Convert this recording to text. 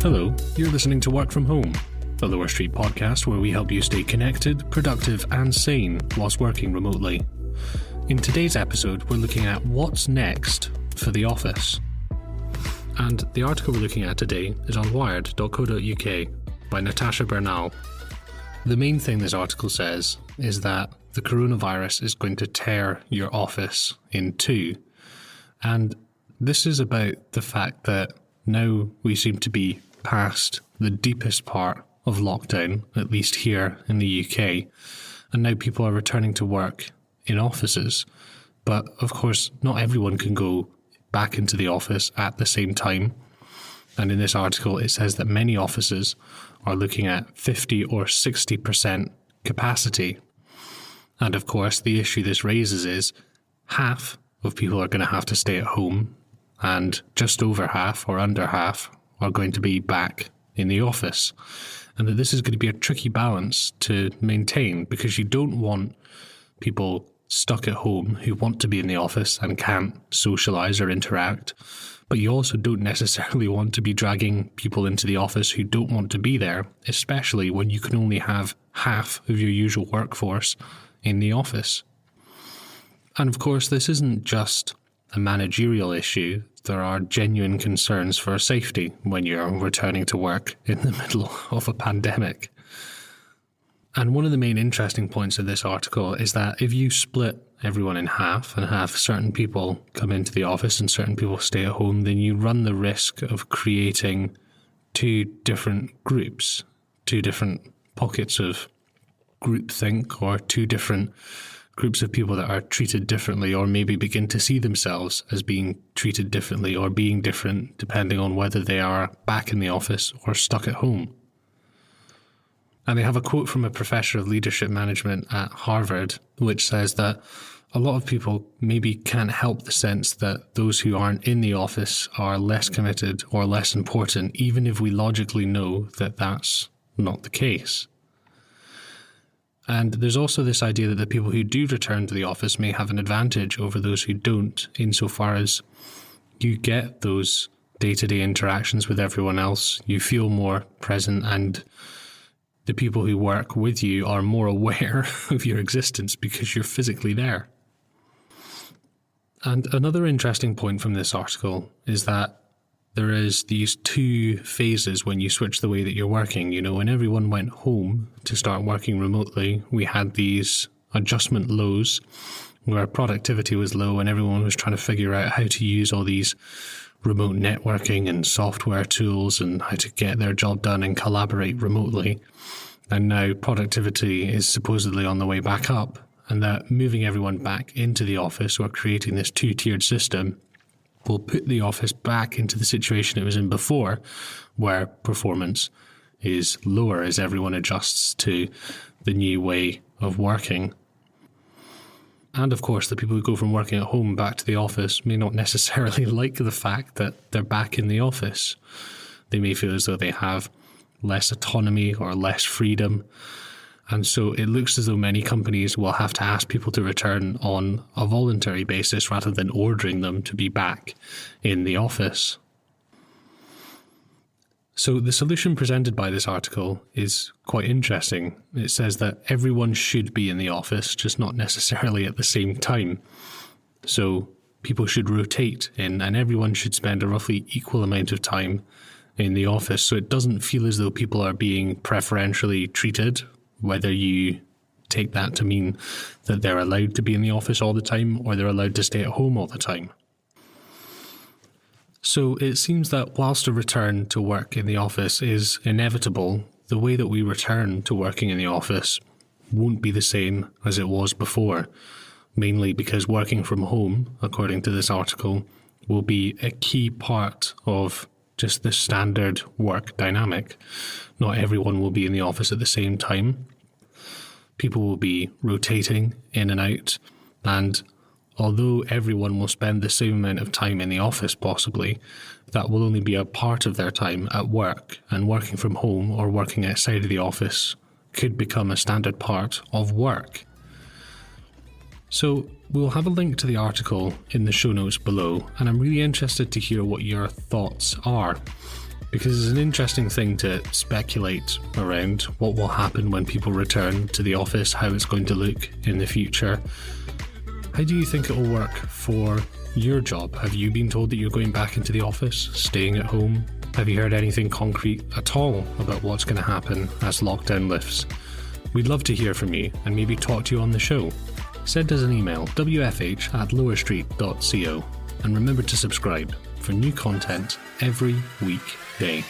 Hello, you're listening to Work From Home, a Lower Street podcast where we help you stay connected, productive and sane whilst working remotely. In today's episode, we're looking at what's next for the office. And the article we're looking at today is on wired.co.uk by Natasha Bernal. The main thing this article says is that the coronavirus is going to tear your office in two. And this is about the fact that now we seem to be past the deepest part of lockdown, at least here in the UK, and now people are returning to work in offices. But of course, not everyone can go back into the office at the same time. And in this article, it says that many offices are looking at 50 or 60% capacity. And of course, the issue this raises is half of people are going to have to stay at home, and just over half or under half are going to be back in the office. And that this is going to be a tricky balance to maintain, because you don't want people stuck at home who want to be in the office and can't socialise or interact. But you also don't necessarily want to be dragging people into the office who don't want to be there, especially when you can only have half of your usual workforce in the office. And of course, this isn't just a managerial issue. There are genuine concerns for safety when you're returning to work in the middle of a pandemic. And one of the main interesting points of this article is that if you split everyone in half and have certain people come into the office and certain people stay at home, then you run the risk of creating two different groups, two different pockets of groupthink, or two different groups of people that are treated differently, or maybe begin to see themselves as being treated differently or being different depending on whether they are back in the office or stuck at home. And they have a quote from a professor of leadership management at Harvard, which says that a lot of people maybe can't help the sense that those who aren't in the office are less committed or less important, even if we logically know that that's not the case. And there's also this idea that the people who do return to the office may have an advantage over those who don't, insofar as you get those day-to-day interactions with everyone else, you feel more present, and the people who work with you are more aware of your existence because you're physically there. And another interesting point from this article is that there is these two phases when you switch the way that you're working. You know, when everyone went home to start working remotely, we had these adjustment lows where productivity was low and everyone was trying to figure out how to use all these remote networking and software tools and how to get their job done and collaborate remotely. And now productivity is supposedly on the way back up, and that moving everyone back into the office, or creating this two-tiered system, will put the office back into the situation it was in before, where performance is lower as everyone adjusts to the new way of working. And of course, the people who go from working at home back to the office may not necessarily like the fact that they're back in the office. They may feel as though they have less autonomy or less freedom. And so it looks as though many companies will have to ask people to return on a voluntary basis rather than ordering them to be back in the office. So the solution presented by this article is quite interesting. It says that everyone should be in the office, just not necessarily at the same time. So people should rotate in, and everyone should spend a roughly equal amount of time in the office. So it doesn't feel as though people are being preferentially treated, whether you take that to mean that they're allowed to be in the office all the time or they're allowed to stay at home all the time. So it seems that whilst a return to work in the office is inevitable, the way that we return to working in the office won't be the same as it was before, mainly because working from home, according to this article, will be a key part of just the standard work dynamic. Not everyone will be in the office at the same time. People will be rotating in and out, and although everyone will spend the same amount of time in the office possibly, that will only be a part of their time at work, and working from home or working outside of the office could become a standard part of work. So we'll have a link to the article in the show notes below, and I'm really interested to hear what your thoughts are. because it's an interesting thing to speculate around what will happen when people return to the office, how it's going to look in the future. How do you think it will work for your job? Have you been told that you're going back into the office, staying at home? Have you heard anything concrete at all about what's going to happen as lockdown lifts? We'd love to hear from you and maybe talk to you on the show. Send us an email, wfh@lowerstreet.co, and remember to subscribe for new content every weekday.